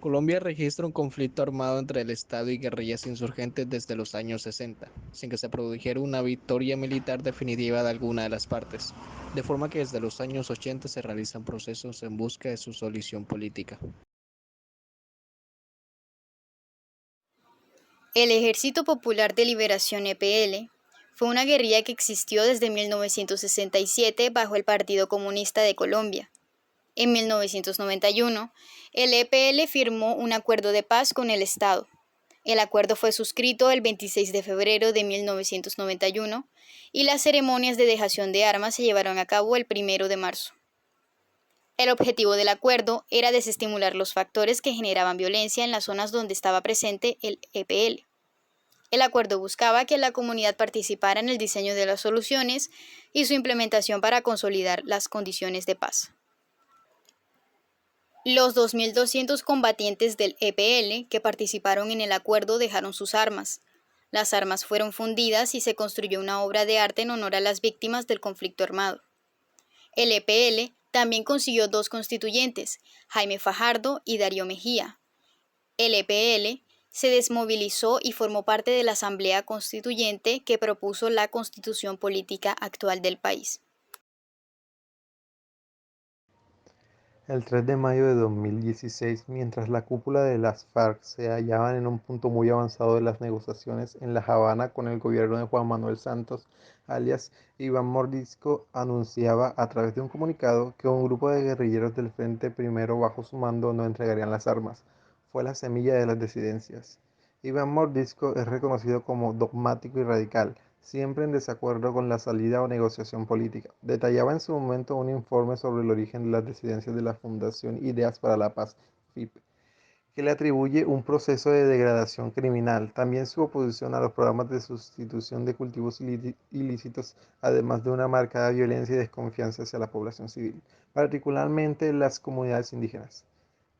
Colombia registra un conflicto armado entre el Estado y guerrillas insurgentes desde los años 60, sin que se produjera una victoria militar definitiva de alguna de las partes, de forma que desde los años 80 se realizan procesos en busca de su solución política. El Ejército Popular de Liberación EPL fue una guerrilla que existió desde 1967 bajo el Partido Comunista de Colombia. En 1991, el EPL firmó un acuerdo de paz con el Estado. El acuerdo fue suscrito el 26 de febrero de 1991 y las ceremonias de dejación de armas se llevaron a cabo el 1 de marzo. El objetivo del acuerdo era desestimular los factores que generaban violencia en las zonas donde estaba presente el EPL. El acuerdo buscaba que la comunidad participara en el diseño de las soluciones y su implementación para consolidar las condiciones de paz. Los 2.200 combatientes del EPL que participaron en el acuerdo dejaron sus armas. Las armas fueron fundidas y se construyó una obra de arte en honor a las víctimas del conflicto armado. El EPL también consiguió 2 constituyentes, Jaime Fajardo y Darío Mejía. El EPL se desmovilizó y formó parte de la Asamblea Constituyente que propuso la constitución política actual del país. El 3 de mayo de 2016, mientras la cúpula de las FARC se hallaban en un punto muy avanzado de las negociaciones en La Habana con el gobierno de Juan Manuel Santos, alias Iván Mordisco, anunciaba a través de un comunicado que un grupo de guerrilleros del Frente Primero bajo su mando no entregarían las armas. Fue la semilla de las disidencias. Iván Mordisco es reconocido como dogmático y radical, siempre en desacuerdo con la salida o negociación política. Detallaba en su momento un informe sobre el origen de las disidencias de la Fundación Ideas para la Paz, FIP, que le atribuye un proceso de degradación criminal. También su oposición a los programas de sustitución de cultivos ilícitos, además de una marcada violencia y desconfianza hacia la población civil, particularmente las comunidades indígenas.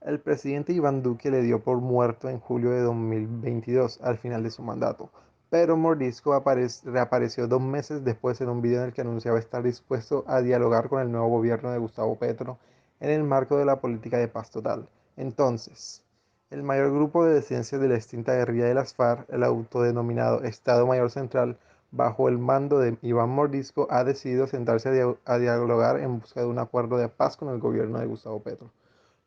El presidente Iván Duque le dio por muerto en julio de 2022, al final de su mandato, pero Mordisco reapareció 2 meses después en un video en el que anunciaba estar dispuesto a dialogar con el nuevo gobierno de Gustavo Petro en el marco de la política de paz total. Entonces, el mayor grupo de disidencias de la extinta guerrilla de las FARC, el autodenominado Estado Mayor Central, bajo el mando de Iván Mordisco, ha decidido sentarse a dialogar en busca de un acuerdo de paz con el gobierno de Gustavo Petro.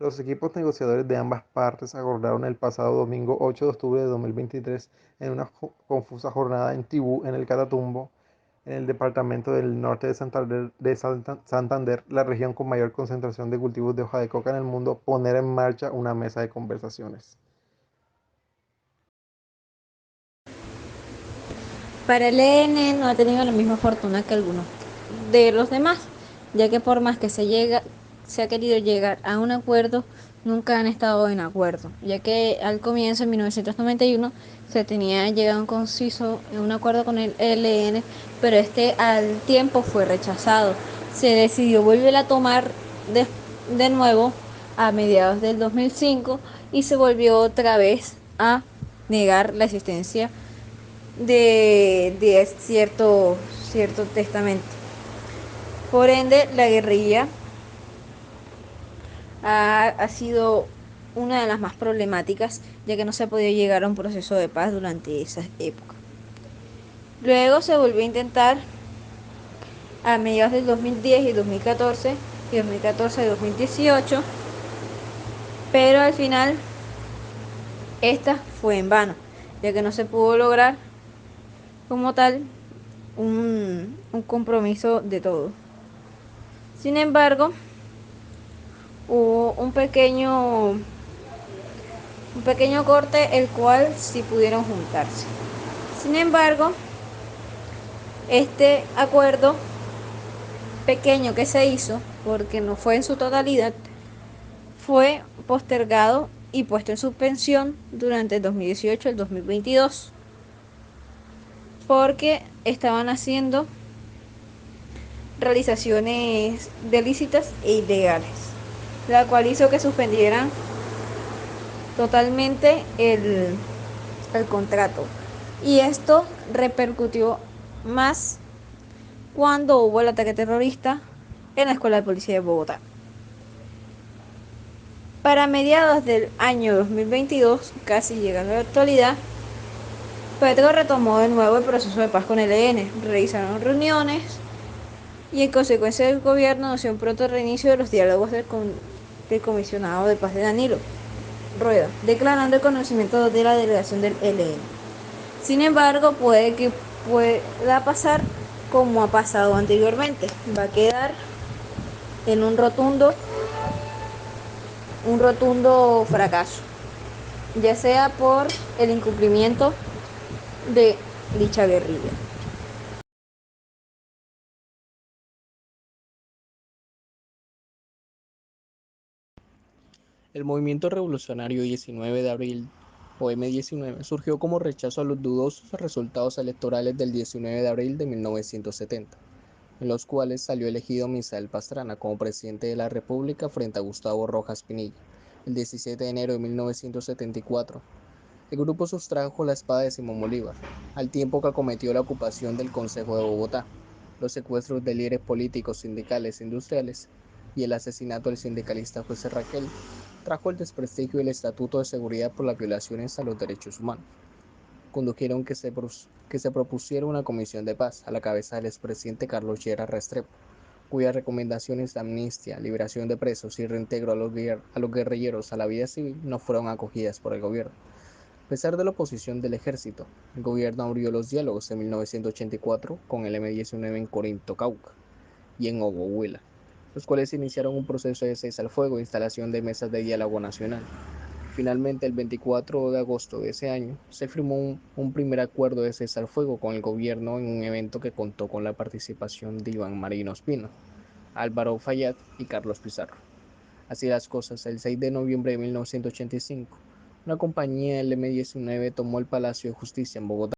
Los equipos negociadores de ambas partes acordaron el pasado domingo 8 de octubre de 2023 en una confusa jornada en Tibú, en el Catatumbo, en el departamento del norte de Santander, la región con mayor concentración de cultivos de hoja de coca en el mundo, poner en marcha una mesa de conversaciones. Para el ELN no ha tenido la misma fortuna que algunos de los demás, ya que por más que se ha querido llegar a un acuerdo, nunca han estado en acuerdo, ya que al comienzo, en 1991, se tenía llegado a un acuerdo con el ELN, pero este al tiempo fue rechazado. Se decidió volver a tomar de nuevo a mediados del 2005 y se volvió otra vez a negar la existencia de cierto testamento. Por ende, la guerrilla ha sido una de las más problemáticas, ya que no se ha podido llegar a un proceso de paz durante esa época. Luego se volvió a intentar a mediados del 2010 y 2014, y 2014 y 2018, pero al final esta fue en vano, ya que no se pudo lograr como tal un compromiso de todo. Sin embargo, hubo un pequeño corte, el cual sí pudieron juntarse. Sin embargo, este acuerdo pequeño que se hizo, porque no fue en su totalidad, fue postergado y puesto en suspensión durante el 2018 y el 2022, porque estaban haciendo realizaciones ilícitas e ilegales, la cual hizo que suspendieran totalmente el contrato. Y esto repercutió más cuando hubo el ataque terrorista en la Escuela de Policía de Bogotá. Para mediados del año 2022, casi llegando a la actualidad, Petro retomó de nuevo el proceso de paz con el ELN, realizaron reuniones y en consecuencia el gobierno anunció un pronto reinicio de los diálogos del comisionado de paz de Danilo Rueda, declarando el conocimiento de la delegación del ELN. Sin embargo, pueda pasar como ha pasado anteriormente, va a quedar en un rotundo fracaso, ya sea por el incumplimiento de dicha guerrilla. El movimiento revolucionario 19 de abril, o M-19, surgió como rechazo a los dudosos resultados electorales del 19 de abril de 1970, en los cuales salió elegido Misael Pastrana como presidente de la República frente a Gustavo Rojas Pinilla. El 17 de enero de 1974, el grupo sustrajo la espada de Simón Bolívar, al tiempo que acometió la ocupación del Consejo de Bogotá, los secuestros de líderes políticos, sindicales e industriales y el asesinato del sindicalista José Raquel trajo el desprestigio del Estatuto de Seguridad por las violaciones a los derechos humanos. Condujeron que se propusiera una comisión de paz a la cabeza del expresidente Carlos Lleras Restrepo, cuyas recomendaciones de amnistía, liberación de presos y reintegro a los guerrilleros a la vida civil no fueron acogidas por el gobierno. A pesar de la oposición del ejército, el gobierno abrió los diálogos en 1984 con el M-19 en Corinto, Cauca y en Ogo, Huila, los cuales iniciaron un proceso de cese al fuego e instalación de mesas de diálogo nacional. Finalmente, el 24 de agosto de ese año, se firmó un primer acuerdo de cese al fuego con el gobierno en un evento que contó con la participación de Iván Marino Espino, Álvaro Fayad y Carlos Pizarro. Así las cosas, el 6 de noviembre de 1985, una compañía del M-19 tomó el Palacio de Justicia en Bogotá.